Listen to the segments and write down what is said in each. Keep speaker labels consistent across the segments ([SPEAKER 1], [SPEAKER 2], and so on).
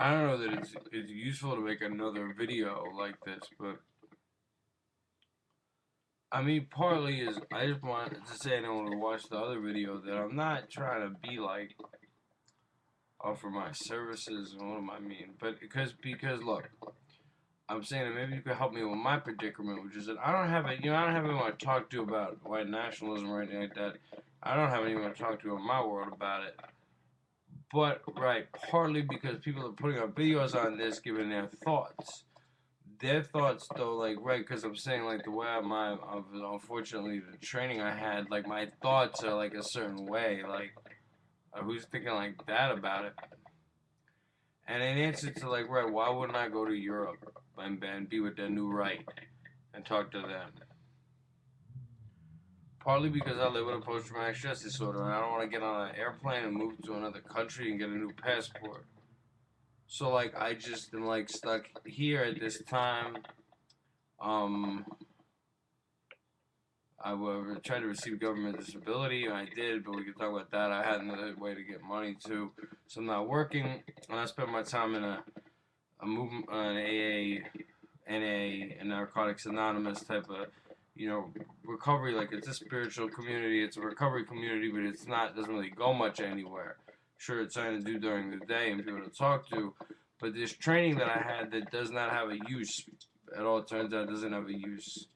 [SPEAKER 1] I don't know that it's useful to make another video like this, but I mean, partly is I just want to say anyone who watched the other video that I'm not trying to be like offer my services and what do I mean, but because look, I'm saying that maybe you could help me with my predicament, which is that I don't have a I don't have anyone to talk to about white nationalism or anything like that. I don't have anyone to talk to in my world about it. But right, partly because people are putting up videos on this, giving their thoughts. Their thoughts, though, like right, because I'm saying like the way unfortunately the training I had, like my thoughts are like a certain way. Like who's thinking like that about it? And in answer to like right, why wouldn't I go to Europe and be with the new right and talk to them? Partly because I live with a post-traumatic stress disorder and I don't want to get on an airplane and move to another country and get a new passport. So like I just am like stuck here at this time. Um, I tried to receive government disability and I did, but we could talk about that. I had another way to get money too, so I'm not working and I spend my time in a movement, an AA, NA, and Narcotics Anonymous type of recovery. Like it's a spiritual community, it's a recovery community, but it's not doesn't really go much anywhere. Sure, it's something to do during the day and people to talk to, but this training that I had that does not have a use at all. It turns out it doesn't have a use.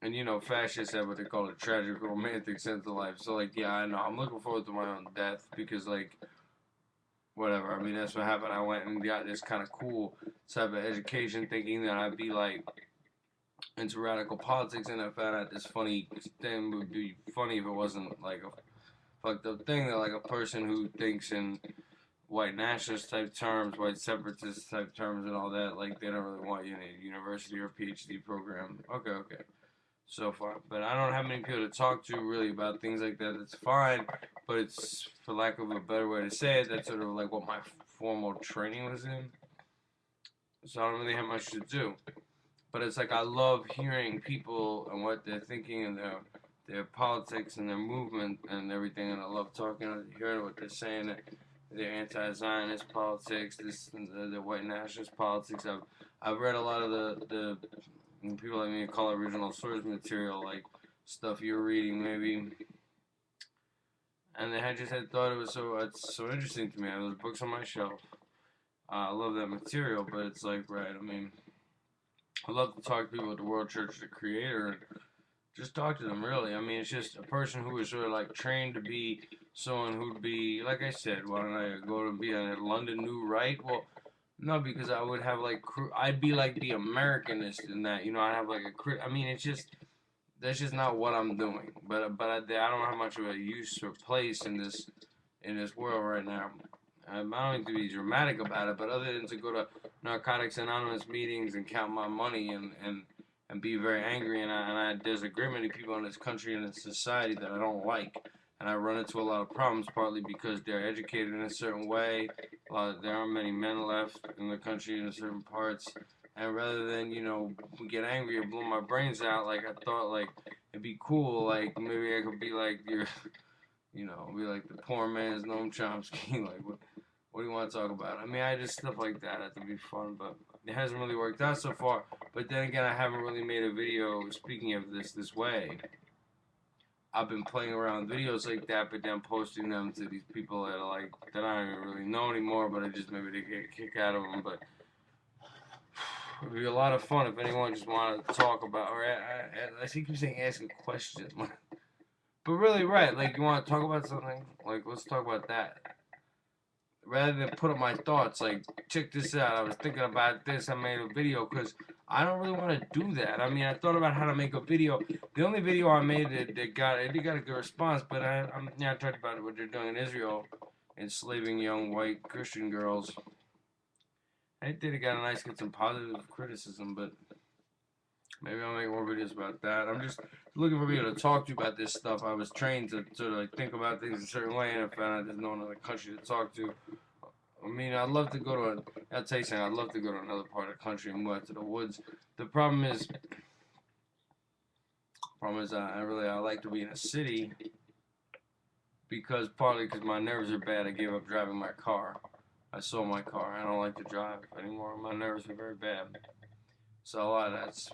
[SPEAKER 1] And fascists have what they call a tragic romantic sense of life. So like, yeah, I know. I'm looking forward to my own death because like, whatever. I mean, that's what happened. I went and got this kind of cool type of education, thinking that I'd be like into radical politics, and I found out this funny thing would be funny if it wasn't like a fucked up thing. That like a person who thinks in white nationalist type terms, white separatist type terms, and all that, like they don't really want you in a university or PhD program. Okay, okay. So far, but I don't have many people to talk to really about things like that. It's fine, but it's for lack of a better way to say it, that's sort of like what my formal training was in. So I don't really have much to do. But it's like I love hearing people and what they're thinking and their politics and their movement and everything, and I love talking and hearing what they're saying. Their anti-Zionist politics, the white nationalist politics. I've read a lot of the people like me call original source material, like stuff you're reading maybe. And I just had thought it was it's so interesting to me. I have those books on my shelf. I love that material, but it's like right. I mean, I love to talk to people at the World Church, the Creator, and just talk to them. Really, I mean, it's just a person who is sort of like trained to be someone who'd be like I said. Why don't I go to be a London New Right? Well, no, because I would have like I'd be like the Americanist in that. I'd have like a. I mean, it's just that's just not what I'm doing. But I don't have much of a use or place in this world right now. I don't need to be dramatic about it, but other than to go to Narcotics Anonymous meetings and count my money and be very angry, there's a great many people in this country and this society that I don't like, and I run into a lot of problems partly because they're educated in a certain way. There aren't many men left in the country in certain parts, and rather than get angry or blow my brains out, like I thought like it'd be cool, like maybe I could be like your be like the poor man's Noam Chomsky. Like, what do you want to talk about? I mean, I just stuff like that. That would be fun, but it hasn't really worked out so far. But then again, I haven't really made a video speaking of this way. I've been playing around with videos like that, but then posting them to these people that are like that I don't even really know anymore. But I just maybe they get a kick out of them. But it would be a lot of fun if anyone just wanted to talk about. Or I keep saying ask a question. But really, right? Like you want to talk about something? Like let's talk about that rather than put up my thoughts. Like, check this out. I was thinking about this. I made a video because I don't really want to do that. I mean, I thought about how to make a video. The only video I made that got it got a good response, but I talked about what they're doing in Israel, enslaving young white Christian girls. I did it got a nice, get some positive criticism, but maybe I'll make more videos about that. I'm just looking for people to talk to about this stuff. I was trained to sort of like think about things a certain way, and I found out there's no other country to talk to. I mean, I'd love to go to I'll tell you something, I'd love to go to another part of the country and move out to the woods. The problem is, I like to be in a city because partly because my nerves are bad. I gave up driving my car. I sold my car. I don't like to drive anymore. My nerves are very bad. So a lot of that's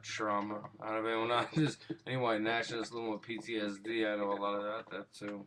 [SPEAKER 1] trauma. I don't know if anyone knows, any white nationalist living with PTSD. I know a lot of that too.